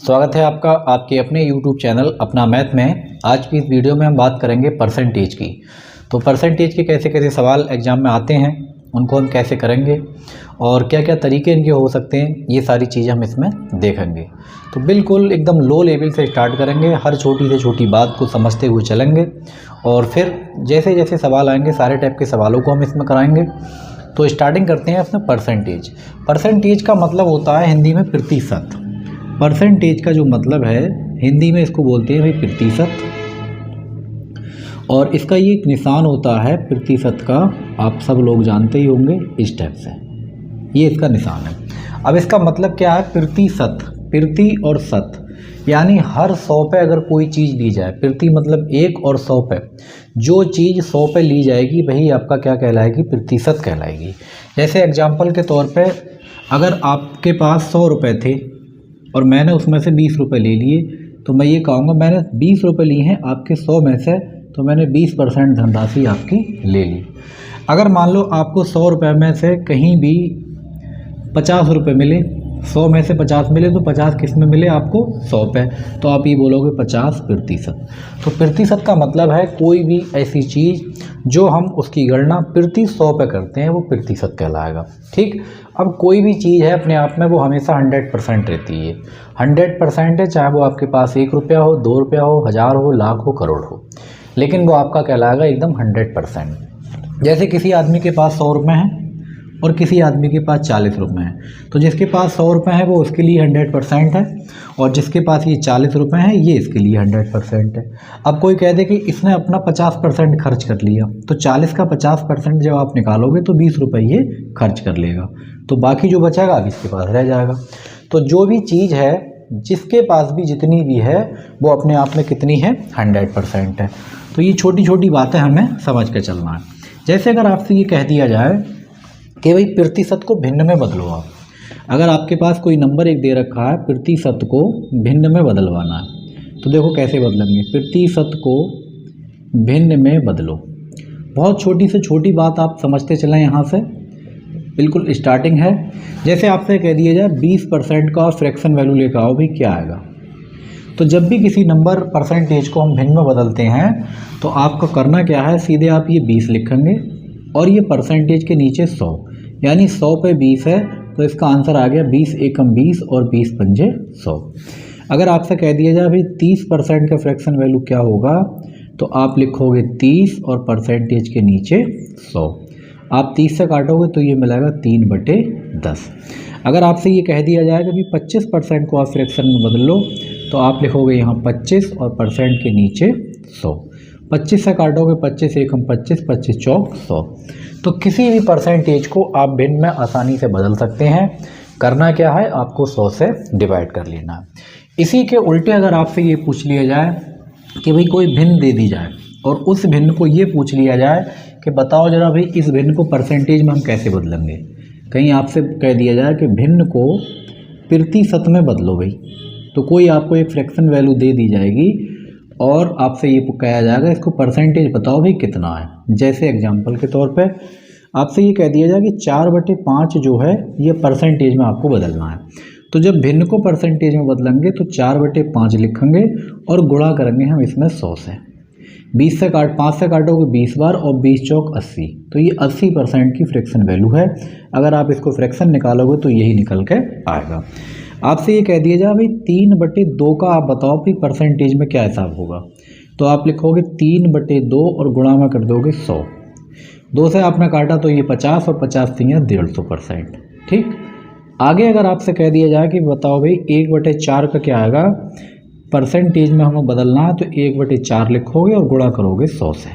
स्वागत है आपका आपके अपने YouTube चैनल अपना मैथ में। आज की इस वीडियो में हम बात करेंगे परसेंटेज की। तो परसेंटेज के कैसे कैसे सवाल एग्ज़ाम में आते हैं, उनको हम कैसे करेंगे और क्या क्या तरीके इनके हो सकते हैं, ये सारी चीज़ें हम इसमें देखेंगे। तो बिल्कुल एकदम लो लेवल से स्टार्ट करेंगे, हर छोटी से छोटी बात को समझते हुए चलेंगे और फिर जैसे जैसे सवाल आएंगे सारे टाइप के सवालों को हम इसमें कराएंगे। तो स्टार्टिंग करते हैं इसमें परसेंटेज। परसेंटेज का मतलब होता है हिंदी में प्रतिशत। परसेंटेज का जो मतलब है हिंदी में इसको बोलते हैं भाई प्रतिशत, और इसका ये एक निशान होता है प्रतिशत का, आप सब लोग जानते ही होंगे इस टाइप से, ये इसका निशान है। अब इसका मतलब क्या है, प्रतिशत, प्रति और शत, यानी हर 100 पे अगर कोई चीज़ ली जाए, प्रति मतलब 1 और 100 पे जो चीज़ 100 पे ली जाएगी वही आपका क्या कहलाएगी, प्रतिशत कहलाएगी। जैसे एग्जाम्पल के तौर पे अगर आपके पास 100 रुपये थे और मैंने उसमें से 20 रुपये ले लिए, तो मैं ये कहूँगा मैंने 20 रुपये लिए हैं आपके 100 में से, तो मैंने 20% धनराशि आपकी ले ली। अगर मान लो आपको 100 रुपये में से कहीं भी 50 रुपये मिले, 100 में से 50 मिले, तो 50 किस में मिले आपको, 100 पे, तो आप ये बोलोगे 50%। तो प्रतिशत का मतलब है कोई भी ऐसी चीज़ जो हम उसकी गणना प्रति 100 पे करते हैं वो प्रतिशत कहलाएगा। ठीक, अब कोई भी चीज़ है अपने आप में वो हमेशा 100% रहती है, 100% है, चाहे वो आपके पास 1 रुपया हो, 2 रुपया हो, 1000 हो, लाख हो, करोड़ हो, लेकिन वो आपका कहलाएगा एकदम 100%। जैसे किसी आदमी के पास 100 रुपये हैं और किसी आदमी के पास 40 रुपये हैं, तो जिसके पास 100 रुपये है वो उसके लिए 100% है, और जिसके पास ये 40 रुपये हैं ये इसके लिए 100% है। अब कोई कह दे कि इसने अपना 50% खर्च कर लिया, तो 40 का 50% जब आप निकालोगे तो 20 रुपये ये खर्च कर लेगा, तो बाकी जो बचेगा अब इसके पास रह जाएगा। तो जो भी चीज़ है जिसके पास भी जितनी भी है वो अपने आप में कितनी है, 100% है। तो ये छोटी छोटी बातें हमें समझ के चलना है। जैसे अगर आपसे ये कह दिया जाए कि भाई प्रतिशत को भिन्न में बदलो आप, अगर आपके पास कोई नंबर एक दे रखा है, प्रतिशत को भिन्न में बदलवाना है, तो देखो कैसे बदलेंगे, प्रतिशत को भिन्न में बदलो। बहुत छोटी से छोटी बात आप समझते चलें, यहाँ से बिल्कुल स्टार्टिंग है। जैसे आपसे कह दिया जाए 20% का फ्रैक्शन वैल्यू लेकर आओ, भाई क्या आएगा। तो जब भी किसी नंबर परसेंटेज को हम भिन्न में बदलते हैं तो आपको करना क्या है, सीधे आप ये 20 लिखेंगे और ये परसेंटेज के नीचे 100, यानी 100 पे 20 है, तो इसका आंसर आ गया 20 एकम 20 और 20 पंजे 100। अगर आपसे कह दिया जाए भाई 30% का फ्रैक्शन वैल्यू क्या होगा, तो आप लिखोगे 30 और परसेंटेज के नीचे 100। आप 30 से काटोगे तो ये मिलेगा 3/10। अगर आपसे ये कह दिया जाए कि भाई 25% को आप फ्रैक्शन में बदल लो, तो आप लिखोगे यहाँ 25 और परसेंट के नीचे 100। 25 से काटोगे 25 एकम 25, 25 चौक 100। तो किसी भी परसेंटेज को आप भिन्न में आसानी से बदल सकते हैं। करना क्या है, आपको 100 से डिवाइड कर लेना है। इसी के उल्टे अगर आपसे ये पूछ लिया जाए कि भाई कोई भिन्न दे दी जाए और उस भिन्न को ये पूछ लिया जाए कि बताओ जरा भाई इस भिन्न को परसेंटेज में हम कैसे बदलेंगे, कहीं आपसे कह दिया जाए कि भिन्न को प्रतिशत में बदलो भाई, तो कोई आपको एक फ्रैक्शन वैल्यू दे दी जाएगी और आपसे ये कहा जाएगा इसको परसेंटेज बताओ भाई कितना है। जैसे एग्जांपल के तौर पे आपसे ये कह दिया जाए कि 4/5 जो है ये परसेंटेज में आपको बदलना है, तो जब भिन्न को परसेंटेज में बदलेंगे तो 4/5 लिखेंगे और गुणा करेंगे हम इसमें 100 से। 5 से काटोगे 20 बार और 20 चौक 80, तो ये 80% की फ्रैक्शन वैल्यू है। अगर आप इसको फ्रैक्शन निकालोगे तो यही निकल के आएगा। आपसे ये कह दिया जाए भाई 3/2 का आप बताओ भाई परसेंटेज में क्या हिसाब होगा, तो आप लिखोगे 3/2 और गुणा में कर दोगे 100। 2 से आपने काटा तो ये 50 और 50 थी 150%। ठीक, आगे अगर आपसे कह दिया जाए कि बताओ भाई 1/4 का क्या आएगा, परसेंटेज में हमें बदलना है, तो 1/4 लिखोगे और गुणा करोगे 100 से।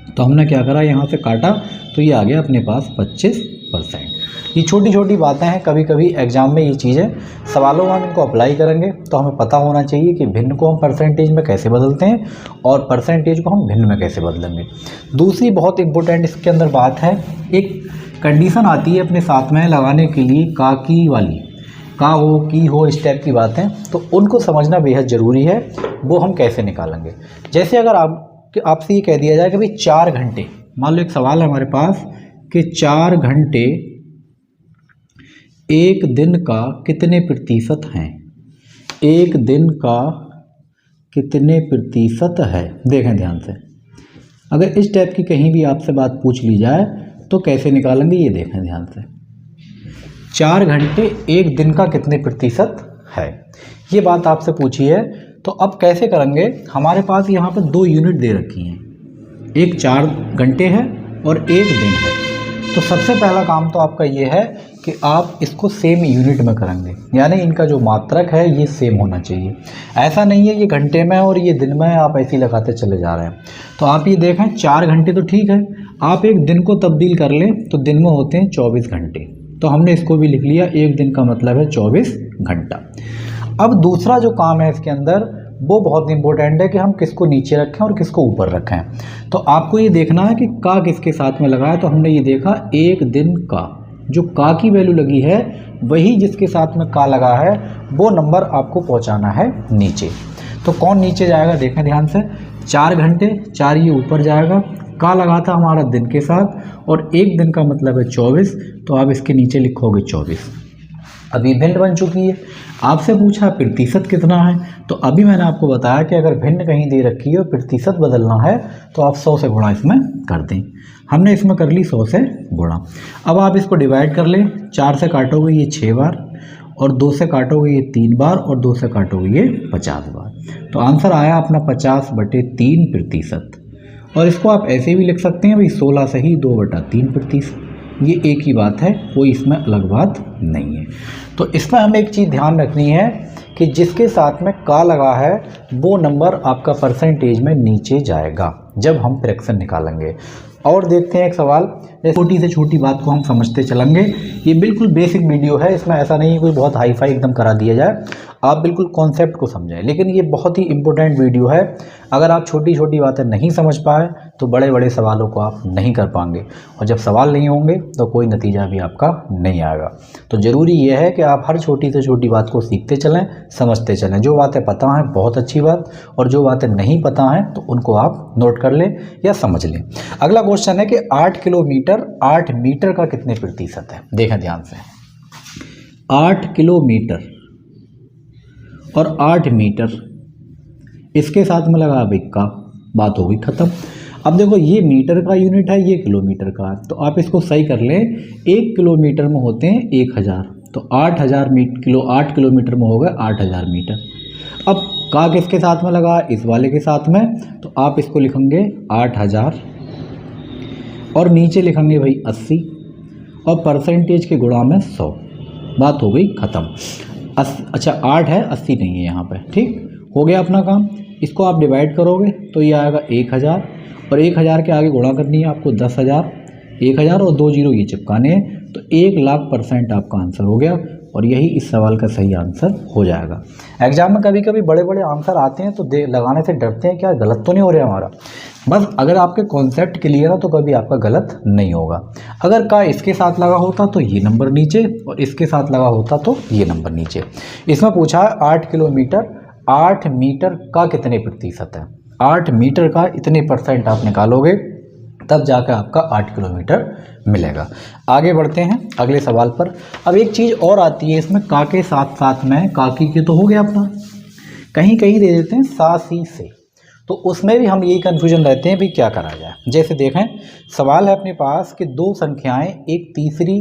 तो हमने क्या करा, यहाँ से काटा तो ये आ गया अपने पास 25%। ये छोटी छोटी बातें हैं, कभी कभी एग्जाम में ये चीज़ें सवालों में हम इनको अप्लाई करेंगे तो हमें पता होना चाहिए कि भिन्न को हम परसेंटेज में कैसे बदलते हैं और परसेंटेज को हम भिन्न में कैसे बदलेंगे। दूसरी बहुत इंपॉर्टेंट इसके अंदर बात है, एक कंडीशन आती है अपने साथ में लगाने के लिए, का की वाली, का हो की हो, इस टाइप की बातें, तो उनको समझना बेहद ज़रूरी है। वो हम कैसे निकालेंगे, जैसे अगर आपसे ये कह दिया जाए कि भाई 4 घंटे, मान लो एक सवाल है हमारे पास कि 4 घंटे एक दिन का कितने प्रतिशत हैं, एक दिन का कितने प्रतिशत है। देखें ध्यान से, अगर इस टाइप की कहीं भी आपसे बात पूछ ली जाए तो कैसे निकालेंगे, ये देखें ध्यान से। 4 घंटे एक दिन का कितने प्रतिशत है, ये बात आपसे पूछी है। तो अब कैसे करेंगे, हमारे पास यहाँ पर 2 यूनिट दे रखी हैं, एक 4 घंटे है और एक दिन है। तो सबसे पहला काम तो आपका ये है कि आप इसको सेम यूनिट में करेंगे, यानी इनका जो मात्रक है ये सेम होना चाहिए। ऐसा नहीं है ये घंटे में और ये दिन में आप ऐसे ही लगाते चले जा रहे हैं। तो आप ये देखें 4 घंटे तो ठीक है, आप एक दिन को तब्दील कर लें तो दिन में होते हैं 24 घंटे। तो हमने इसको भी लिख लिया, एक दिन का मतलब है 24 घंटा। अब दूसरा जो काम है इसके अंदर वो बहुत इंपॉर्टेंट है कि हम किसको नीचे रखें और किसको ऊपर रखें। तो आपको ये देखना है कि का किसके साथ में लगा है। तो हमने ये देखा एक दिन का, जो का की वैल्यू लगी है वही जिसके साथ में का लगा है वो नंबर आपको पहुंचाना है नीचे। तो कौन नीचे जाएगा, देखें ध्यान से। 4 घंटे, 4 ये ऊपर जाएगा, का लगा था हमारा दिन के साथ और एक दिन का मतलब है 24, तो आप इसके नीचे लिखोगे 24। अभी भिन्न बन चुकी है। आपसे पूछा प्रतिशत कितना है, तो अभी मैंने आपको बताया कि अगर भिन्न कहीं दे रखी है और प्रतिशत बदलना है तो आप 100 से गुणा इसमें कर दें। हमने इसमें कर ली 100 से गुणा। अब आप इसको डिवाइड कर लें, 4 से काटोगे ये 6 बार और 2 से काटोगे ये 3 बार और 2 से काटोगे ये 50 बार। तो आंसर आया अपना 50/3%। और इसको आप ऐसे भी लिख सकते हैं भाई 16 से ही 2/3%। ये एक ही बात है, कोई इसमें अलग बात नहीं है। तो इसमें हमें एक चीज़ ध्यान रखनी है कि जिसके साथ में का लगा है वो नंबर आपका परसेंटेज में नीचे जाएगा जब हम फ्रैक्शन निकालेंगे। और देखते हैं एक सवाल, छोटी से छोटी बात को हम समझते चलेंगे। ये बिल्कुल बेसिक वीडियो है, इसमें ऐसा नहीं है कोई बहुत हाई फाई एकदम करा दिया जाए, आप बिल्कुल कॉन्सेप्ट को समझें। लेकिन ये बहुत ही इंपॉर्टेंट वीडियो है, अगर आप छोटी छोटी बातें नहीं समझ पाए तो बड़े बड़े सवालों को आप नहीं कर पाएंगे, और जब सवाल नहीं होंगे तो कोई नतीजा भी आपका नहीं आएगा। तो ज़रूरी ये है कि आप हर छोटी से छोटी बात को सीखते चलें, समझते चलें। जो बातें पता हैं बहुत अच्छी बात, और जो बातें नहीं पता हैं तो उनको आप नोट कर लें या समझ लें। अगला क्वेश्चन है कि 8 किलोमीटर 8 मीटर का कितने प्रतिशत है। देखें ध्यान से, 8 किलोमीटर और 8 मीटर, इसके साथ में लगा भाई का, बात हो गई ख़त्म। अब देखो ये मीटर का यूनिट है, ये किलोमीटर का है, तो आप इसको सही कर लें। 1 किलोमीटर में होते हैं 1000, तो 8 किलोमीटर में हो गए 8000 मीटर। अब का किसके साथ में लगा, इस वाले के साथ में, तो आप इसको लिखेंगे 8000 और नीचे लिखेंगे भाई 80 और परसेंटेज के गुणा में 100, बात हो गई ख़त्म। अच्छा 8 है, 80 नहीं है यहाँ पे, ठीक हो गया अपना काम। इसको आप डिवाइड करोगे तो ये आएगा 1000 और 1000 के आगे गुणा करनी है आपको 10,000, 1000 और 2 जीरो ये चिपकाने हैं, तो 1,00,000% आपका आंसर हो गया। और यही इस सवाल का सही आंसर हो जाएगा। एग्जाम में कभी कभी बड़े बड़े आंसर आते हैं तो लगाने से डरते हैं क्या गलत तो नहीं हो रहा हमारा। बस अगर आपके कॉन्सेप्ट क्लियर है तो कभी आपका गलत नहीं होगा। अगर का इसके साथ लगा होता तो ये नंबर नीचे, और इसके साथ लगा होता तो ये नंबर नीचे। इसमें पूछा है 8 किलोमीटर 8 मीटर का कितने प्रतिशत है। 8 मीटर का इतने % आप निकालोगे तब जाकर आपका 8 किलोमीटर मिलेगा। आगे बढ़ते हैं अगले सवाल पर। अब एक चीज़ और आती है इसमें, का के साथ साथ में, काकी के तो हो गया अपना, कहीं कहीं दे देते हैं सासी से, तो उसमें भी हम यही कन्फ्यूजन रहते हैं भी क्या करा जाए। जैसे देखें सवाल है अपने पास कि 2 संख्याएं एक तीसरी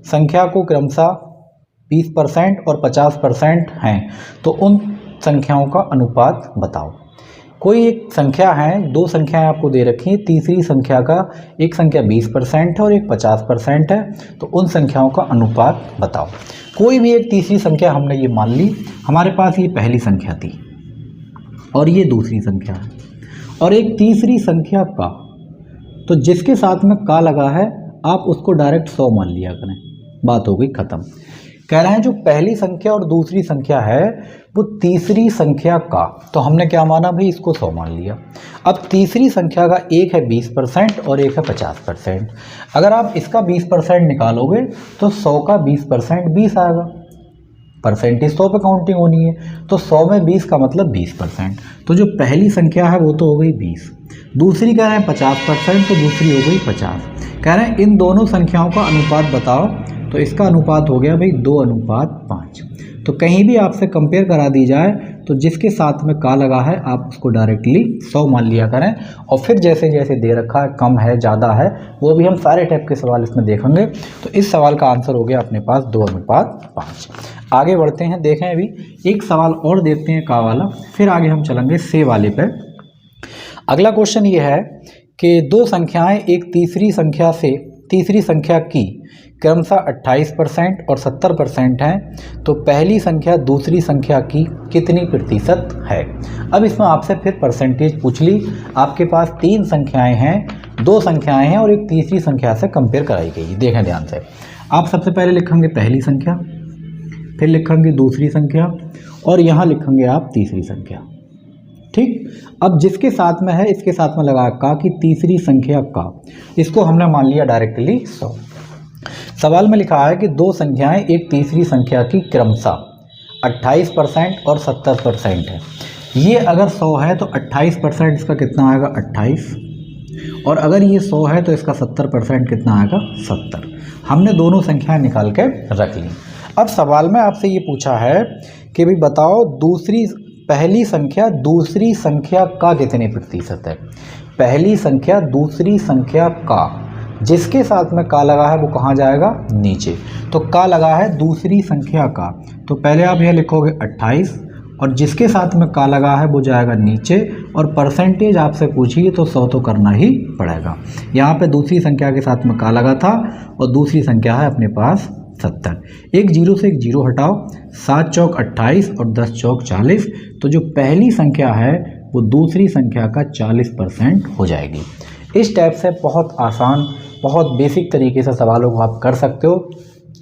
संख्या को क्रमशः 20% और 50% हैं, तो उन संख्याओं का अनुपात बताओ। कोई एक संख्या है, 2 संख्याएं आपको दे रखी हैं, तीसरी संख्या का एक संख्या 20% है और एक 50% है, तो उन संख्याओं का अनुपात बताओ। कोई भी एक तीसरी संख्या हमने ये मान ली, हमारे पास ये पहली संख्या थी और ये दूसरी संख्या है, और एक तीसरी संख्या का, तो जिसके साथ में का लगा है आप उसको डायरेक्ट 100 मान लिया करें, बात हो गई ख़त्म। कह रहे हैं जो पहली संख्या और दूसरी संख्या है वो तीसरी संख्या का, तो हमने क्या माना भाई, इसको 100 मान लिया। अब तीसरी संख्या का एक है 20% और एक है 50%। अगर आप इसका 20% निकालोगे तो 100 का 20% 20 आएगा, परसेंटेज 100 पे काउंटिंग होनी है, तो 100 में 20 का मतलब 20%। तो जो पहली संख्या है वो तो हो गई 20, दूसरी कह रहे हैं 50%, तो दूसरी हो गई 50। कह रहे हैं इन दोनों संख्याओं का अनुपात बताओ, तो इसका अनुपात हो गया भाई 2:5। तो कहीं भी आपसे कंपेयर करा दी जाए तो जिसके साथ में का लगा है आप उसको डायरेक्टली 100 मान लिया करें। और फिर जैसे जैसे दे रखा है कम है ज़्यादा है वो भी हम सारे टाइप के सवाल इसमें देखेंगे। तो इस सवाल का आंसर हो गया अपने पास 2:5। आगे बढ़ते हैं, देखें अभी एक सवाल और देखते हैं का वाला, फिर आगे हम चलेंगे से वाले पे। अगला क्वेश्चन ये है कि दो संख्याएं एक तीसरी संख्या से तीसरी संख्या की क्रमशः 28% और 70% हैं, तो पहली संख्या दूसरी संख्या की कितनी प्रतिशत है। अब इसमें आपसे फिर परसेंटेज पूछ ली। आपके पास तीन संख्याएं हैं, दो संख्याएं हैं और एक तीसरी संख्या से कंपेयर कराई गई। देखें ध्यान से, आप सबसे पहले लिखेंगे पहली संख्या, फिर लिखेंगे दूसरी संख्या और यहाँ लिखेंगे आप तीसरी संख्या। ठीक, अब जिसके साथ में है इसके साथ में लगा का कि तीसरी संख्या का, इसको हमने मान लिया डायरेक्टली 100। सवाल में लिखा है कि दो संख्याएं एक तीसरी संख्या की क्रमशः 28% और 70% है। ये अगर 100 है तो 28% इसका कितना आएगा 28, और अगर ये 100 है तो इसका 70% कितना आएगा 70। हमने दोनों संख्याएं निकाल के रख ली। अब सवाल में आपसे ये पूछा है कि भाई बताओ पहली संख्या दूसरी संख्या का कितने प्रतिशत है। पहली संख्या दूसरी संख्या का, जिसके साथ में का लगा है वो कहाँ जाएगा नीचे, तो का लगा है दूसरी संख्या का, तो पहले आप यह लिखोगे 28 और जिसके साथ में का लगा है वो जाएगा नीचे, और परसेंटेज आपसे पूछिए तो 100 तो करना ही पड़ेगा। यहाँ पे दूसरी संख्या के साथ में का लगा था और दूसरी संख्या है अपने पास 70। एक जीरो से एक जीरो हटाओ, 7 चौक 28 और 10 चौक 40, तो जो पहली संख्या है वो दूसरी संख्या का 40% हो जाएगी। इस टाइप से बहुत आसान, बहुत बेसिक तरीके से सवालों को आप कर सकते हो।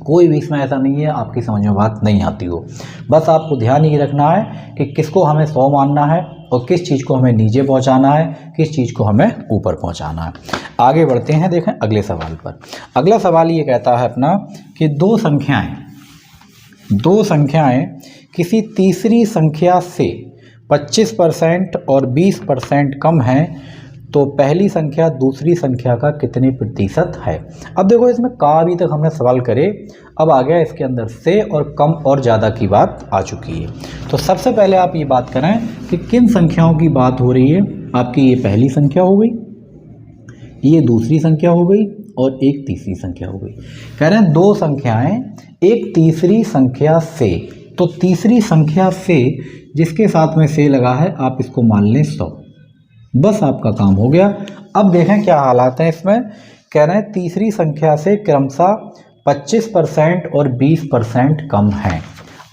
कोई भी इसमें ऐसा नहीं है आपकी समझ में बात नहीं आती हो। बस आपको ध्यान ये रखना है कि किसको हमें 100 मानना है और किस चीज़ को हमें नीचे पहुंचाना है, किस चीज़ को हमें ऊपर पहुंचाना है। आगे बढ़ते हैं, देखें अगले सवाल पर। अगला सवाल ये कहता है अपना कि दो संख्याएं किसी तीसरी संख्या से 25% और 20% कम हैं, तो पहली संख्या दूसरी संख्या का कितने प्रतिशत है। अब देखो इसमें का अभी तक हमने सवाल करे, अब आ गया इसके अंदर से और कम और ज़्यादा की बात आ चुकी है। तो सबसे पहले आप ये बात करें कि किन संख्याओं की बात हो रही है। आपकी ये पहली संख्या हो गई, ये दूसरी संख्या हो गई और एक तीसरी संख्या हो गई। कह रहे हैं दो संख्याएं एक तीसरी संख्या से, तो तीसरी संख्या से जिसके साथ में से लगा है आप इसको मान लें 100, बस आपका काम हो गया। अब देखें क्या हालात हैं इसमें। कह रहे हैं तीसरी संख्या से क्रमशः 25% और 20% कम है।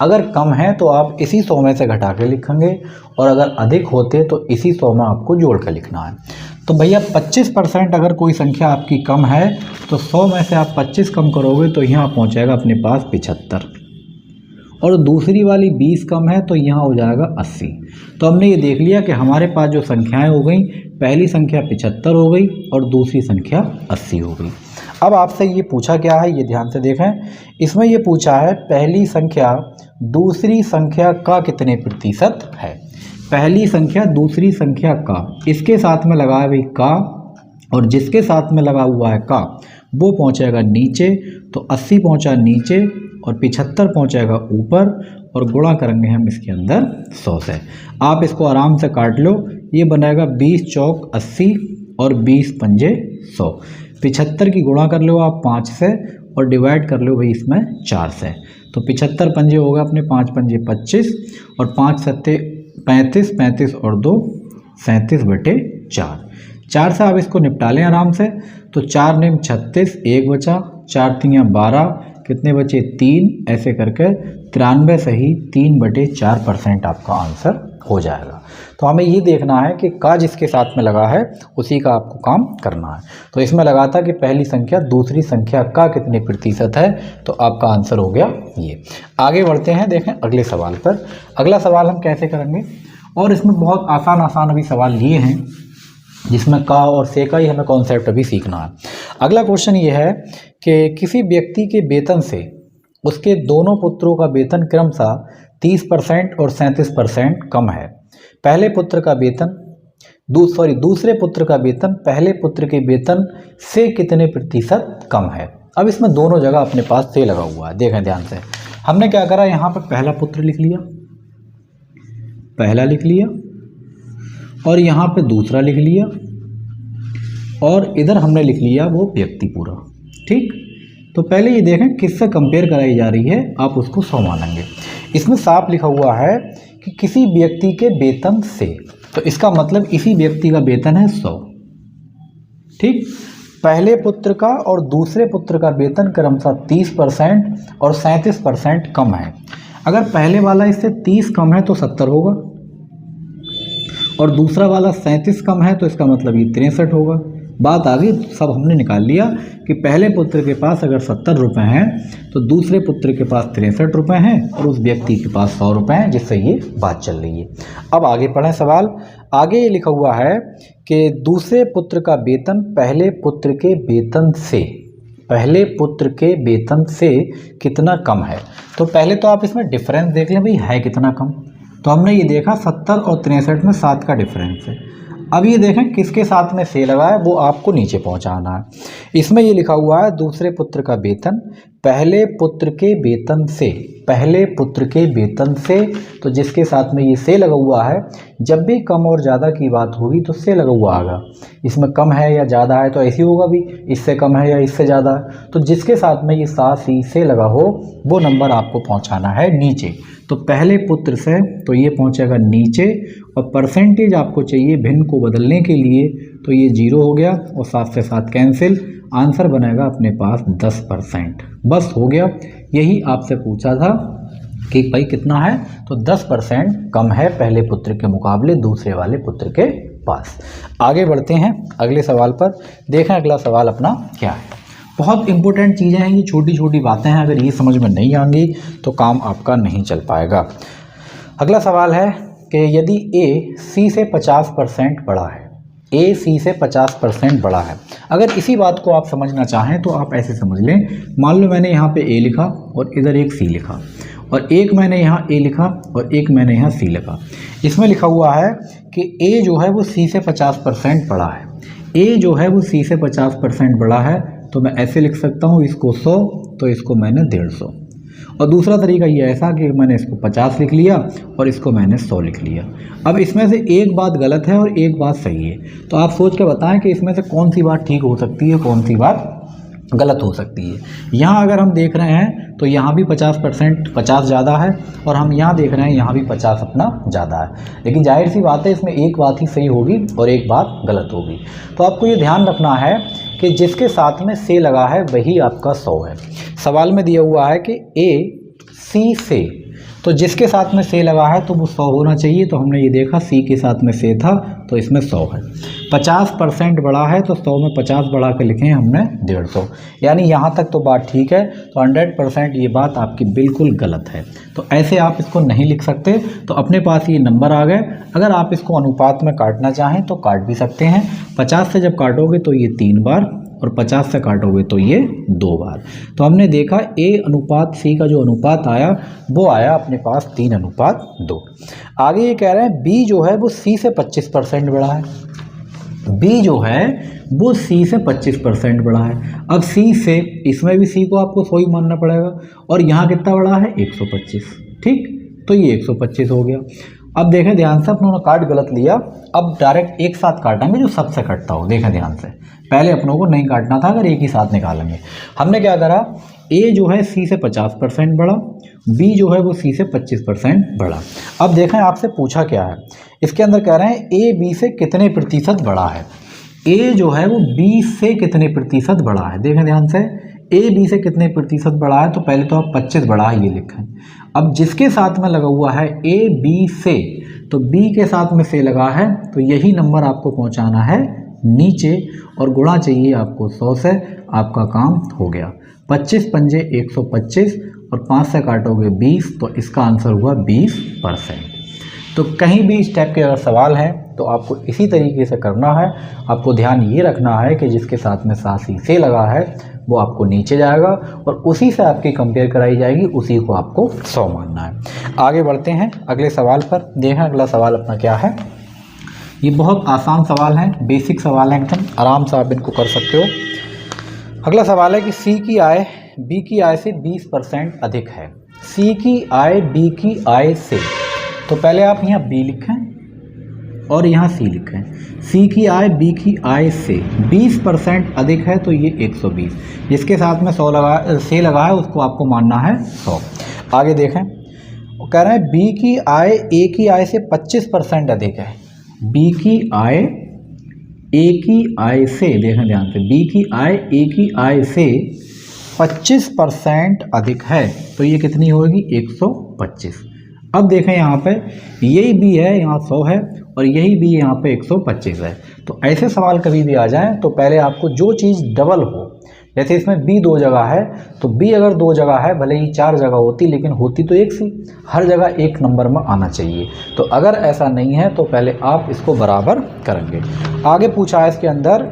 अगर कम है तो आप इसी 100 में से घटा के लिखेंगे, और अगर अधिक होते तो इसी 100 में आपको जोड़ कर लिखना है। तो भैया 25% अगर कोई संख्या आपकी कम है तो 100 में से आप 25 कम करोगे तो यहाँ पहुँचेगा अपने पास 75, और दूसरी वाली 20 कम है तो यहाँ हो जाएगा 80। तो हमने ये देख लिया कि हमारे पास जो संख्याएं हो गई, पहली संख्या 75 हो गई और दूसरी संख्या 80 हो गई। अब आपसे ये पूछा क्या है, ये ध्यान से देखें। इसमें ये पूछा है पहली संख्या दूसरी संख्या का कितने प्रतिशत है। पहली संख्या दूसरी संख्या का, इसके साथ में लगा है भाई का, और जिसके साथ में लगा हुआ है का वो पहुँचेगा नीचे, तो 80 पहुँचा नीचे और 75 पहुँचेगा ऊपर, और गुणा करेंगे हम इसके अंदर 100 से। आप इसको आराम से काट लो, ये बनेगा 20 चौक 80 और 20 पंजे 100। 75 की गुणा कर लो आप 5 से और डिवाइड कर लो भाई इसमें 4 से, तो 75 पंजे होगा अपने 5 पंजे 25 और 5 सत्ते 35, 35 और 2 37/4। 4 से आप इसको निपटा लें आराम से, तो 4 नेम 36, 1 बचा, 4 3 12, कितने बचे 3, ऐसे करके 93 सही 3/4% आपका आंसर हो जाएगा। तो हमें ये देखना है कि का जिसके साथ में लगा है उसी का आपको काम करना है। तो इसमें लगा था कि पहली संख्या दूसरी संख्या का कितने प्रतिशत है, तो आपका आंसर हो गया ये। आगे बढ़ते हैं, देखें अगले सवाल पर। अगला सवाल हम कैसे करेंगे, और इसमें बहुत आसान अभी सवाल लिए हैं जिसमें का और से का ही हमें कॉन्सेप्ट अभी सीखना है। अगला क्वेश्चन ये है कि किसी व्यक्ति के वेतन से उसके दोनों पुत्रों का वेतन क्रमशः 30% और 37% कम है। पहले पुत्र का वेतन दूसरे पुत्र का वेतन पहले पुत्र के वेतन से कितने प्रतिशत कम है। अब इसमें दोनों जगह अपने पास से लगा हुआ है, देखें ध्यान से। हमने क्या करा, यहाँ पर पहला पुत्र लिख लिया, पहला लिख लिया, और यहाँ पे दूसरा लिख लिया, और इधर हमने लिख लिया वो व्यक्ति पूरा। ठीक, तो पहले ये देखें किससे कंपेयर कराई जा रही है, आप उसको 100 मानेंगे। इसमें साफ लिखा हुआ है कि किसी व्यक्ति के वेतन से, तो इसका मतलब इसी व्यक्ति का वेतन है 100। ठीक, पहले पुत्र का और दूसरे पुत्र का वेतन क्रमशः 30% और 37% कम है। अगर पहले वाला इससे 30 कम है तो 70 होगा, और दूसरा वाला 37 कम है तो इसका मतलब ये 63 होगा। बात आ गई, सब हमने निकाल लिया कि पहले पुत्र के पास अगर 70 रुपये हैं तो दूसरे पुत्र के पास 63 रुपये हैं और उस व्यक्ति के पास 100 रुपये हैं, जिससे ये बात चल रही है। अब आगे पढ़ें सवाल। आगे ये लिखा हुआ है कि दूसरे पुत्र का वेतन पहले पुत्र के वेतन से, पहले पुत्र के वेतन से कितना कम है। तो पहले तो आप इसमें डिफरेंस देख लें भाई है कितना कम। तो हमने ये देखा 70 और 63 में 7 का डिफरेंस है। अब ये देखें किसके साथ में से लगा है, वो आपको नीचे पहुंचाना है। इसमें ये लिखा हुआ है दूसरे पुत्र का वेतन पहले पुत्र के वेतन से, पहले पुत्र के वेतन से, तो जिसके साथ में ये से लगा हुआ है, जब भी कम और ज़्यादा की बात होगी तो से लगा हुआ आएगा। इसमें कम है या ज़्यादा है तो ऐसे ही होगा भी, इससे कम है या इससे ज़्यादा है, तो जिसके साथ में ये साथ ही से लगा हो वो नंबर आपको पहुँचाना है नीचे। तो पहले पुत्र से तो ये पहुँचेगा नीचे, और परसेंटेज आपको चाहिए भिन्न को बदलने के लिए, तो ये 0 हो गया और 7 से 7 कैंसिल, आंसर बनेगा अपने पास 10%। बस हो गया, यही आपसे पूछा था कि भाई कितना है, तो 10% कम है पहले पुत्र के मुकाबले दूसरे वाले पुत्र के पास। आगे बढ़ते हैं अगले सवाल पर, देखें अगला सवाल अपना क्या है। बहुत इंपॉर्टेंट चीज़ें हैं, ये छोटी छोटी बातें हैं, अगर ये समझ में नहीं आएंगी तो काम आपका नहीं चल पाएगा। अगला सवाल है कि यदि ए सी से 50% बड़ा है, ए सी से 50% बड़ा है। अगर इसी बात को आप समझना चाहें तो आप ऐसे समझ लें, मान लो मैंने यहाँ पे ए लिखा और इधर एक सी लिखा, और एक मैंने यहाँ ए लिखा और एक मैंने यहाँ सी लिखा। इसमें लिखा हुआ है कि ए जो है वो सी से 50% बड़ा है, ए जो है वो सी से 50% बड़ा है, तो मैं ऐसे लिख सकता हूँ, इसको 100 तो इसको मैंने 150, और दूसरा तरीका ये ऐसा कि मैंने इसको 50 लिख लिया और इसको मैंने 100 लिख लिया। अब इसमें से एक बात गलत है और एक बात सही है, तो आप सोच के बताएं कि इसमें से कौन सी बात ठीक हो सकती है, कौन सी बात गलत हो सकती है। यहाँ अगर हम देख रहे हैं तो यहाँ भी 50% 50 ज़्यादा है, और हम यहाँ देख रहे हैं यहाँ भी 50 अपना ज़्यादा है, लेकिन जाहिर सी बात है इसमें एक बात ही सही होगी और एक बात गलत होगी। तो आपको ये ध्यान रखना है कि जिसके साथ में से लगा है वही आपका 100 है। सवाल में दिया हुआ है कि ए सी से, तो जिसके साथ में से लगा है तो वो 100 होना चाहिए, तो हमने ये देखा सी के साथ में से था तो इसमें 100 है। 50% बड़ा है तो 100 में 50 बढ़ा के लिखे हैं हमने 150, यानी यहाँ तक तो बात ठीक है। तो 100% ये बात आपकी बिल्कुल गलत है, तो ऐसे आप इसको नहीं लिख सकते। तो अपने पास ये नंबर आ गए, अगर आप इसको अनुपात में काटना चाहें तो काट भी सकते हैं। 50 से जब काटोगे तो ये 3 बार, और 50 से काटोगे तो ये 2 बार। तो हमने देखा ए अनुपात सी का जो अनुपात आया वो आया अपने पास 3:2। आगे ये कह रहे हैं बी जो है वो सी से 25% बड़ा है, बी जो है वो सी से 25% बड़ा है। अब सी से, इसमें भी सी को आपको 100 ही मानना पड़ेगा, और यहाँ कितना बड़ा है 125। ठीक, तो ये 125 हो गया। अब देखें ध्यान से, अपनों ने काट गलत लिया, अब डायरेक्ट एक साथ काटेंगे जो सबसे कटता हो। देखें ध्यान से, पहले अपनों को नहीं काटना था, अगर एक ही साथ निकालेंगे। हमने क्या करा, ए जो है सी से 50% बड़ा, बी जो है वो सी से 25% बड़ा। अब देखें आपसे पूछा क्या है, इसके अंदर कह रहे हैं ए बी से कितने प्रतिशत बड़ा है। ए जो है वो बी से कितने प्रतिशत बड़ा है। देखें ध्यान से, ए बी से कितने प्रतिशत बड़ा है, तो पहले तो आप 25 बड़ा है ये लिखें। अब जिसके साथ में लगा हुआ है ए बी से, तो बी के साथ में से लगा है, तो यही नंबर आपको पहुंचाना है नीचे, और गुणा चाहिए आपको 100 से, आपका काम हो गया। 25 पंजे 125, और 5 से काटोगे 20, तो इसका आंसर हुआ 20%। तो कहीं भी इस टाइप के अगर सवाल हैं तो आपको इसी तरीके से करना है। आपको ध्यान ये रखना है कि जिसके साथ में सासी से लगा है वो आपको नीचे जाएगा, और उसी से आपकी कंपेयर कराई जाएगी, उसी को आपको 100 मानना है। आगे बढ़ते हैं अगले सवाल पर। देखें अगला सवाल अपना क्या है। ये बहुत आसान सवाल है, बेसिक सवाल है, एकदम आराम से आप इनको कर सकते हो। अगला सवाल है कि सी की आय बी की आय से 20% अधिक है। सी की आय बी की आय से, तो पहले आप यहाँ बी लिखें और यहाँ सी लिखें। सी की आय बी की आय से 20% अधिक है तो ये 120, जिसके साथ में 100 से लगा है उसको आपको मानना है 100। आगे देखें, वो कह रहे हैं बी की आय ए की आय से 25% अधिक है। बी की आय ए की आय से, देखें ध्यान से, बी की आय ए की आय से 25% अधिक है तो ये कितनी होगी 125। अब देखें यहाँ पे यही बी है, यहाँ 100 है और यही बी यहाँ पे 125 है। तो ऐसे सवाल कभी भी आ जाएं तो पहले आपको जो चीज़ डबल हो, जैसे इसमें बी 2 जगह है तो बी अगर 2 जगह है, भले ही 4 जगह होती लेकिन होती तो एक सी, हर जगह एक नंबर में आना चाहिए। तो अगर ऐसा नहीं है तो पहले आप इसको बराबर करेंगे। आगे पूछा है इसके अंदर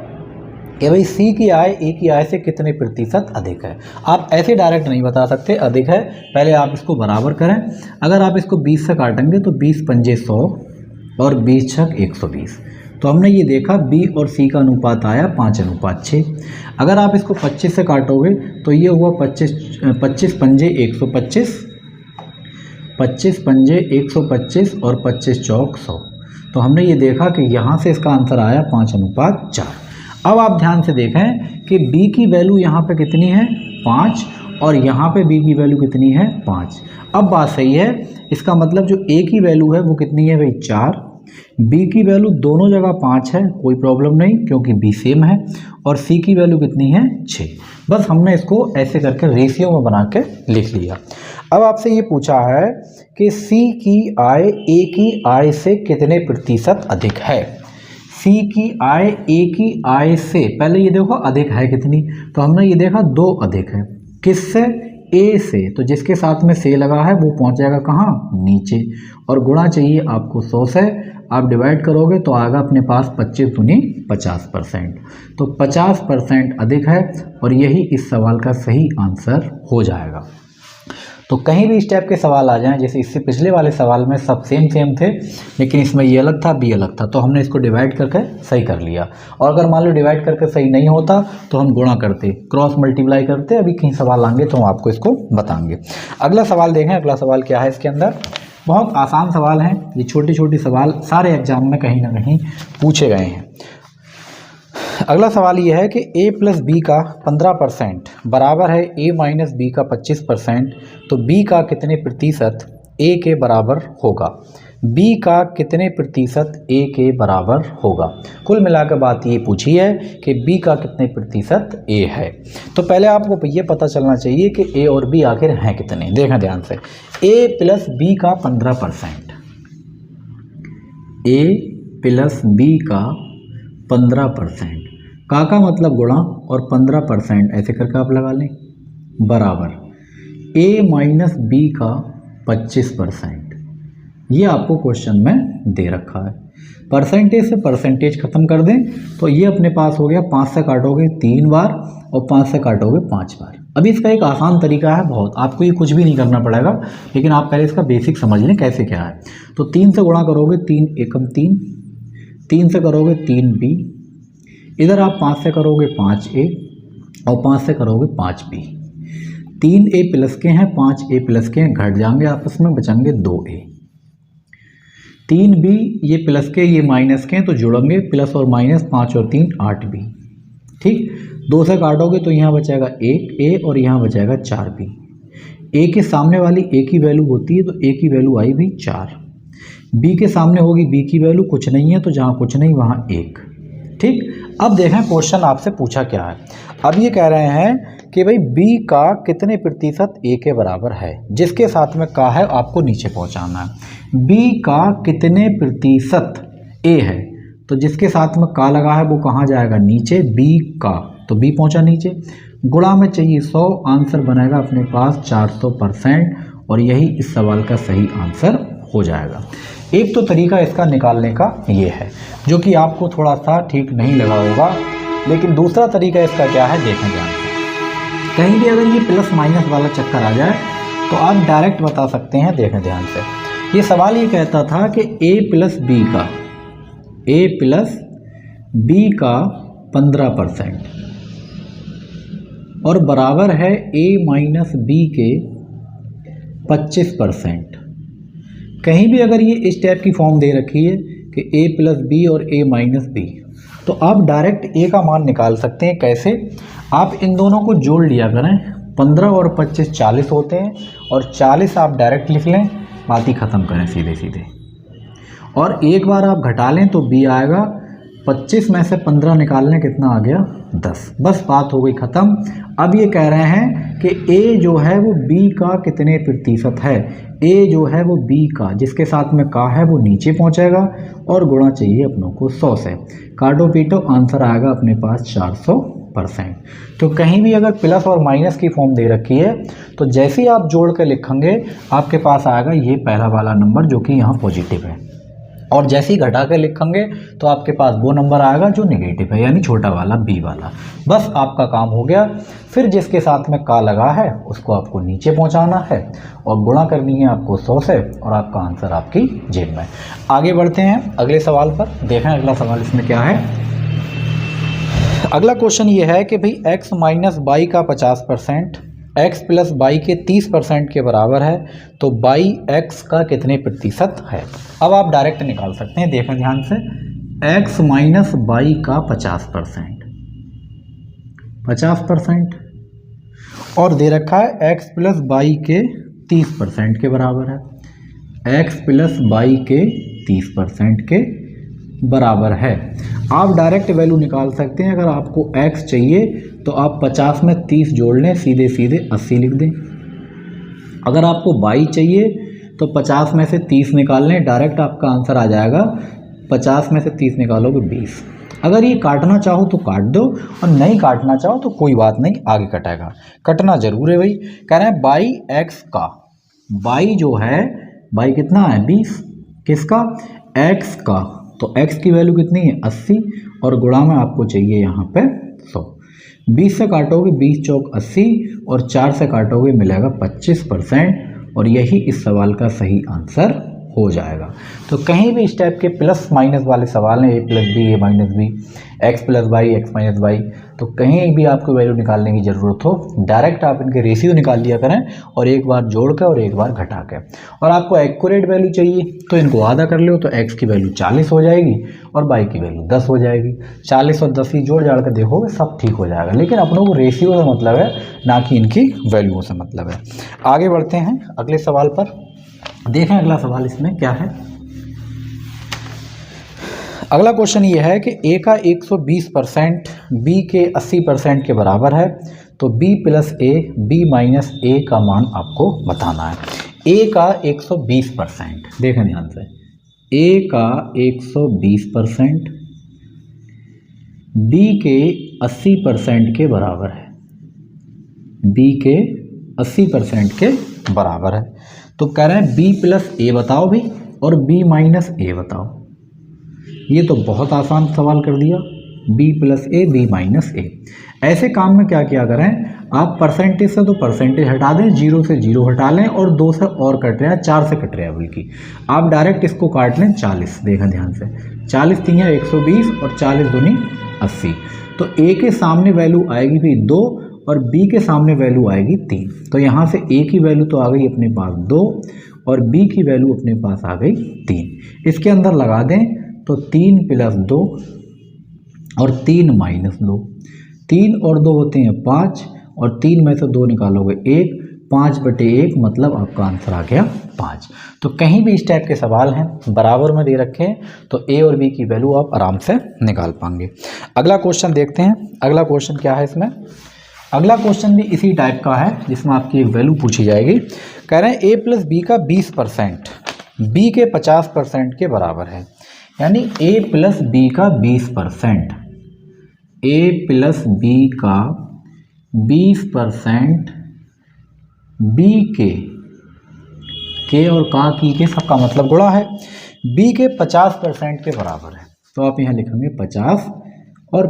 कि भाई सी की आय ए की आय से कितने प्रतिशत अधिक है। आप ऐसे डायरेक्ट नहीं बता सकते अधिक है, पहले आप इसको बराबर करें। अगर आप इसको 20 से काटेंगे तो 20 पंजे 100 और 20 छक 120। तो हमने ये देखा बी और सी का अनुपात आया 5:6। अगर आप इसको 25 से काटोगे तो ये हुआ 25 पंजे 125, 25 पंजे 125 और 25 चौक 100। तो हमने ये देखा कि यहाँ से इसका आंसर आया 5:4। अब आप ध्यान से देखें कि b की वैल्यू यहाँ पे कितनी है 5 और यहाँ पे b की वैल्यू कितनी है 5। अब बात सही है, इसका मतलब जो a की वैल्यू है वो कितनी है भाई 4, b की वैल्यू दोनों जगह 5 है, कोई प्रॉब्लम नहीं क्योंकि b सेम है, और c की वैल्यू कितनी है 6। बस हमने इसको ऐसे करके रेशियो में बना के लिख लिया। अब आपसे ये पूछा है कि c की आय a की आय से कितने प्रतिशत अधिक है। सी की आय ए की आय से, पहले ये देखो अधिक है कितनी, तो हमने ये देखा 2 अधिक है, किससे ए से, तो जिसके साथ में से लगा है वो पहुंच जाएगा कहाँ नीचे, और गुणा चाहिए आपको 100 से, आप डिवाइड करोगे तो आएगा अपने पास 25 दूनी 50%। तो 50% अधिक है और यही इस सवाल का सही आंसर हो जाएगा। तो कहीं भी इस टाइप के सवाल आ जाएं, जैसे इससे पिछले वाले सवाल में सब सेम थे लेकिन इसमें ये अलग था बी अलग था, तो हमने इसको डिवाइड करके सही कर लिया। और अगर मान लो डिवाइड करके सही नहीं होता तो हम गुणा करते, क्रॉस मल्टीप्लाई करते। अभी कहीं सवाल आएंगे तो हम आपको इसको बताएंगे। अगला सवाल देखें, अगला सवाल क्या है इसके अंदर, बहुत आसान सवाल हैं ये, छोटे छोटे सवाल सारे एग्जाम में कहीं ना कहीं पूछे गए हैं। अगला सवाल ये है कि a प्लस बी का 15% बराबर है a माइनस बी का 25%, तो b का कितने प्रतिशत a के बराबर होगा। b का कितने प्रतिशत a के बराबर होगा। कुल मिलाकर बात ये पूछी है कि b का कितने प्रतिशत a है। तो पहले आपको ये पता चलना चाहिए कि a और b आखिर हैं कितने। देखें ध्यान से, a प्लस b का 15%, a प्लस b का 15%, का मतलब गुणा और 15% ऐसे करके आप लगा लें, बराबर a माइनस बी का 25%। ये आपको क्वेश्चन में दे रखा है। परसेंटेज से परसेंटेज खत्म कर दें तो ये अपने पास हो गया, 5 से काटोगे 3 बार और 5 से काटोगे 5 बार। अभी इसका एक आसान तरीका है बहुत, आपको ये कुछ भी नहीं करना पड़ेगा, लेकिन आप पहले इसका बेसिक समझ लें कैसे क्या है। तो 3 से गुणा करोगे 3 एकम 3, 3 से करोगे 3b, इधर आप 5 से करोगे 5a और 5 से करोगे 5b। 3a प्लस के हैं 5a प्लस के हैं, घट जाएंगे आपस में, बचेंगे 2a। 3b ये प्लस के ये माइनस के हैं तो जुड़ेंगे, प्लस और माइनस 5 और 3 8b। ठीक, 2 से काटोगे तो यहाँ बचेगा 1a और यहाँ बचेगा 4b। a के सामने वाली a की वैल्यू होती है तो a की वैल्यू आई भी 4, b के सामने होगी b की वैल्यू कुछ नहीं है तो जहाँ कुछ नहीं वहाँ 1। ठीक, अब देखें क्वेश्चन आपसे पूछा क्या है। अब ये कह रहे हैं कि भाई b का कितने प्रतिशत a के बराबर है, जिसके साथ में का है आपको नीचे पहुंचाना है। b का कितने प्रतिशत a है, तो जिसके साथ में का लगा है वो कहाँ जाएगा नीचे, b का, तो b पहुंचा नीचे। गुणा में चाहिए 100, आंसर बनेगा अपने पास 400% और यही इस सवाल का सही आंसर हो जाएगा। एक तो तरीका इसका निकालने का ये है जो कि आपको थोड़ा सा ठीक नहीं लगा होगा, लेकिन दूसरा तरीका इसका क्या है देखें ध्यान से। कहीं भी अगर ये प्लस माइनस वाला चक्कर आ जाए तो आप डायरेक्ट बता सकते हैं। देखें ध्यान से, ये सवाल ये कहता था कि a प्लस बी का 15% और बराबर है a माइनस बी के 25%। कहीं भी अगर ये इस टाइप की फॉर्म दे रखी है कि a प्लस बी और a माइनस बी, तो आप डायरेक्ट a का मान निकाल सकते हैं। कैसे? आप इन दोनों को जोड़ लिया करें, 15 और 25 40 होते हैं, और 40 आप डायरेक्ट लिख लें, बात ही ख़त्म करें सीधे सीधे। और एक बार आप घटा लें तो b आएगा, 25 में से 15 निकाल लें, कितना आ गया? 10। बस बात हो गई ख़त्म। अब ये कह रहे हैं कि a जो है वो b का कितने प्रतिशत है। a जो है वो b का, जिसके साथ में का है वो नीचे पहुंचेगा, और गुणा चाहिए अपनों को 100 से। काटो पीटो, आंसर आएगा अपने पास 400%। तो कहीं भी अगर प्लस और माइनस की फॉर्म दे रखी है तो जैसे ही आप जोड़ कर लिखेंगे आपके पास आएगा ये पहला वाला नंबर जो कि यहाँ पॉजिटिव है, और जैसे ही घटा कर लिखेंगे तो आपके पास वो नंबर आएगा जो नेगेटिव है, यानी छोटा वाला बी वाला। बस आपका काम हो गया। फिर जिसके साथ में का लगा है उसको आपको नीचे पहुंचाना है और गुणा करनी है आपको 100 से, और आपका आंसर आपकी जेब में। आगे बढ़ते हैं अगले सवाल पर। देखें अगला सवाल इसमें क्या है। अगला क्वेश्चन ये है कि भाई x माइनस बाई का 50% x प्लस बाई के 30% के बराबर है, तो बाई x का कितने प्रतिशत है। अब आप डायरेक्ट निकाल सकते हैं, देखें ध्यान से। x माइनस बाई का 50% और दे रखा है x प्लस बाई के 30% के बराबर है। x प्लस बाई के 30% के बराबर है। आप डायरेक्ट वैल्यू निकाल सकते हैं। अगर आपको x चाहिए तो आप 50 में 30 जोड़ लें, सीधे सीधे 80 लिख दें। अगर आपको बाई चाहिए तो 50 में से 30 निकाल लें, डायरेक्ट आपका आंसर आ जाएगा। 50 में से 30 निकालोगे 20। अगर ये काटना चाहो तो काट दो, और नहीं काटना चाहो तो कोई बात नहीं, आगे कटेगा। कटना जरूर है भाई। कह रहे हैं बाई x का, बाई जो है, बाई कितना है 20, किसका? x का। तो x की वैल्यू कितनी है 80, और गुणा में आपको चाहिए यहाँ पे 100। 20 से काटोगे 20 चौक 80, और 4 से काटोगे मिलेगा 25%, और यही इस सवाल का सही आंसर हो जाएगा। तो कहीं भी इस टाइप के प्लस माइनस वाले सवाल हैं, a plus b a minus b, x plus y x minus y, तो कहीं भी आपको वैल्यू निकालने की ज़रूरत हो, डायरेक्ट आप इनके रेशियो निकाल लिया करें, और एक बार जोड़ कर और एक बार घटा के। और आपको एक्यूरेट वैल्यू चाहिए तो इनको आधा कर लो, तो x की वैल्यू 40 हो जाएगी और y की वैल्यू 10 हो जाएगी। 40 और 10 ही जोड़ जाड़ कर देखोगे सब ठीक हो जाएगा, लेकिन अपनों को रेशियो से मतलब है, ना कि इनकी वैल्यूओं से मतलब है। आगे बढ़ते हैं अगले सवाल पर। देखें अगला सवाल इसमें क्या है। अगला क्वेश्चन ये है कि a का 120% b के 80% के बराबर है, तो b plus a b minus a का मान आपको बताना है। a का 120%, देखें ध्यान से, a का 120% b के 80% के बराबर है, b के 80% के बराबर है। तो कह रहे हैं b प्लस a बताओ भी, और b माइनस a बताओ। ये तो बहुत आसान सवाल कर दिया, b plus a b minus a। ऐसे काम में क्या किया करें, आप परसेंटेज से तो परसेंटेज हटा दें, 0 से 0 हटा लें, और 2 से और कट रहा है, 4 से कट रहा है बल्कि, आप डायरेक्ट इसको काट लें 40। देखा ध्यान से, 40 3 है 120 और 40 दूनी 80। तो a के सामने वैल्यू आएगी भी 2 और b के सामने वैल्यू आएगी 3। तो यहाँ से a की वैल्यू तो आ गई अपने पास 2 और b की वैल्यू अपने पास आ गई 3। इसके अंदर लगा दें तो 3 प्लस 2 और 3 माइनस 2, 3 और 2 होते हैं 5, और 3 में से 2 निकालोगे 1, 5/1 मतलब आपका आंसर आ गया 5। तो कहीं भी इस टाइप के सवाल हैं बराबर में दे रखे हैं तो a और b की वैल्यू आप आराम से निकाल पाएंगे। अगला क्वेश्चन देखते हैं। अगला क्वेश्चन क्या है इसमें। अगला क्वेश्चन भी इसी टाइप का है जिसमें आपकी एक वैल्यू पूछी जाएगी। कह रहे हैं a प्लस बी का 20% b के 50% के बराबर है, यानी a प्लस बी का 20%, a प्लस बी का 20% b के और का की के सबका मतलब गुणा है, b के 50% के बराबर है। तो आप यहाँ लिखेंगे 50 और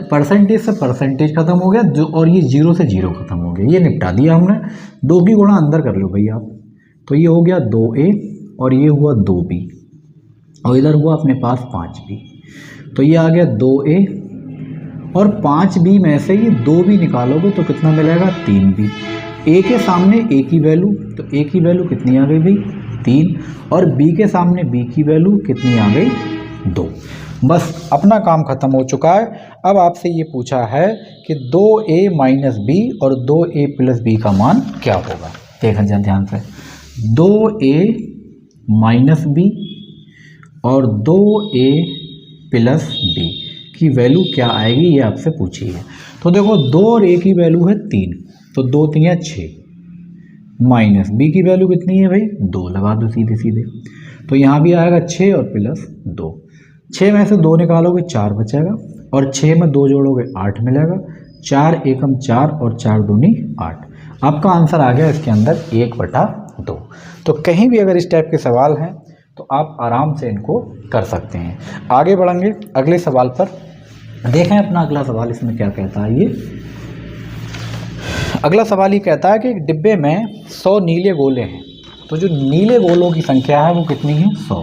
परसेंटेज से परसेंटेज खत्म हो गया, जो और ये 0 से 0 खत्म हो गया, ये निपटा दिया हमने। 2 की गुणा अंदर कर लो भाई आप, तो ये हो गया 2a और ये हुआ 2b, और इधर हुआ अपने पास 5b, तो ये आ गया 2a और 5b में से ये 2b निकालोगे तो कितना मिलेगा 3b। ए के सामने ए की वैल्यू, तो ए की वैल्यू कितनी आ गई भाई 3, और बी के सामने बी की वैल्यू कितनी आ गई 2। बस अपना काम खत्म हो चुका है। अब आपसे ये पूछा है कि 2a माइनस बी और 2a प्लस बी का मान क्या होगा। देखा जाए ध्यान से, 2a माइनस बी और 2a प्लस बी की वैल्यू क्या आएगी, ये आपसे पूछी है। तो देखो 2 और a की वैल्यू है 3, तो 2 3 6, माइनस बी की वैल्यू कितनी है भाई 2, लगा दो सीधे सीधे। तो यहाँ भी आएगा 6 और प्लस 2, 6 में से 2 निकालोगे 4 बचेगा, और 6 में 2 जोड़ोगे 8 मिलेगा, 4 एकम 4 और 4 दूनी 8। आपका आंसर आ गया इसके अंदर 1/2। तो कहीं भी अगर इस टाइप के सवाल हैं तो आप आराम से इनको कर सकते हैं। आगे बढ़ेंगे अगले सवाल पर। देखें अपना अगला सवाल इसमें क्या कहता है। ये अगला सवाल ये कहता है कि एक डिब्बे में 100 नीले गोले हैं, तो जो नीले गोलों की संख्या है वो कितनी है 100।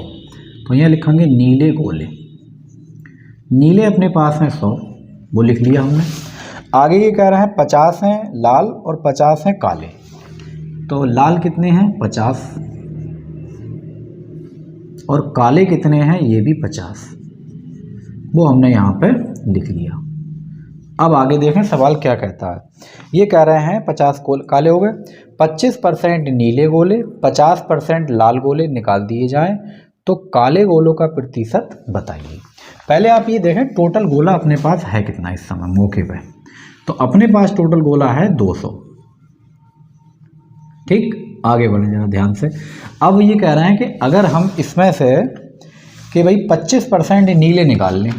तो यहाँ लिखेंगे नीले गोले, नीले अपने पास हैं 100, वो लिख लिया हमने। आगे ये कह रहा है 50 हैं लाल और 50 हैं काले, तो लाल कितने हैं 50 और काले कितने हैं ये भी 50, वो हमने यहाँ पे लिख लिया। अब आगे देखें सवाल क्या कहता है। ये कह रहे हैं 50 काले हो गए, 25% नीले गोले, 50% लाल गोले निकाल दिए जाएं तो काले गोलों का प्रतिशत बताइए। पहले आप ये देखें टोटल गोला अपने पास है कितना इस समय मौके पे। तो अपने पास टोटल गोला है 200। ठीक, आगे बढ़े जरा ध्यान से। अब ये कह रहे हैं कि अगर हम इसमें से कि भाई 25% नीले निकाल लें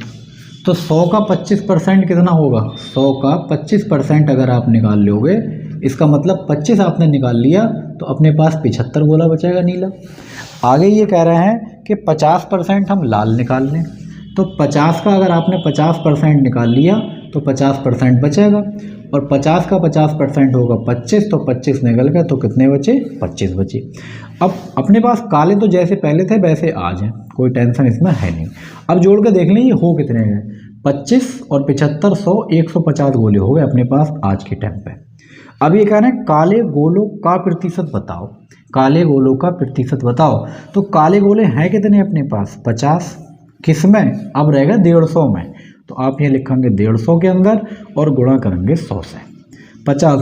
तो 100 का 25% कितना होगा, 100 का 25% अगर आप निकाल लोगे, इसका मतलब 25 आपने निकाल लिया तो अपने पास 75 गोला बचेगा नीला। आगे ये कह रहे हैं कि 50% हम लाल निकाल लें, तो 50 का अगर आपने 50% निकाल लिया तो 50% बचेगा, और 50 का 50% होगा 25, तो 25 निकल गए तो कितने बचे 25 बचे। अब अपने पास काले तो जैसे पहले थे वैसे आज हैं, कोई टेंशन इसमें है नहीं। अब जोड़ के देख लें ये हो कितने हैं, 25 और 75 100 150 गोले हो गए अपने पास आज के टाइम पे। अब ये कह रहे हैं काले गोलों का प्रतिशत बताओ, काले गोलों का प्रतिशत बताओ। तो काले गोले हैं कितने अपने पास 50, किस में अब रहेगा 150 में, तो आप ये लिखेंगे 150 के अंदर और गुणा करेंगे 100 से। 50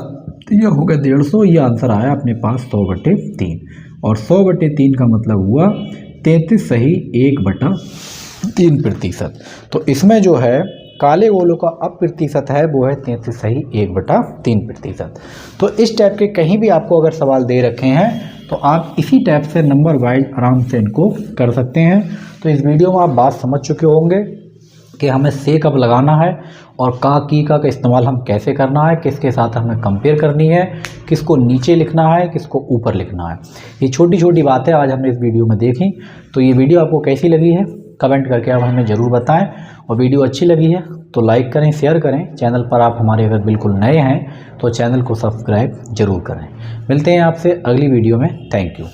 ये हो गया 150, ये आंसर आया अपने पास 100/3, और 100/3 का मतलब हुआ 33 सही 1/3%। तो इसमें जो है काले गोलों का अब प्रतिशत है वो है 33 सही 1/3%। तो इस टाइप के कहीं भी आपको अगर सवाल दे रखे हैं तो आप इसी टाइप से नंबर वाइज आराम से इनको कर सकते हैं। तो इस वीडियो में आप बात समझ चुके होंगे कि हमें से कब लगाना है और का इस्तेमाल हम कैसे करना है, किसके साथ हमें कंपेयर करनी है, किसको नीचे लिखना है, किसको ऊपर लिखना है। ये छोटी छोटी बातें आज हमने इस वीडियो में देखी। तो ये वीडियो आपको कैसी लगी है कमेंट करके आप हमें ज़रूर बताएं, और वीडियो अच्छी लगी है तो लाइक करें, शेयर करें। चैनल पर आप हमारे अगर बिल्कुल नए हैं तो चैनल को सब्सक्राइब ज़रूर करें। मिलते हैं आपसे अगली वीडियो में। Thank you.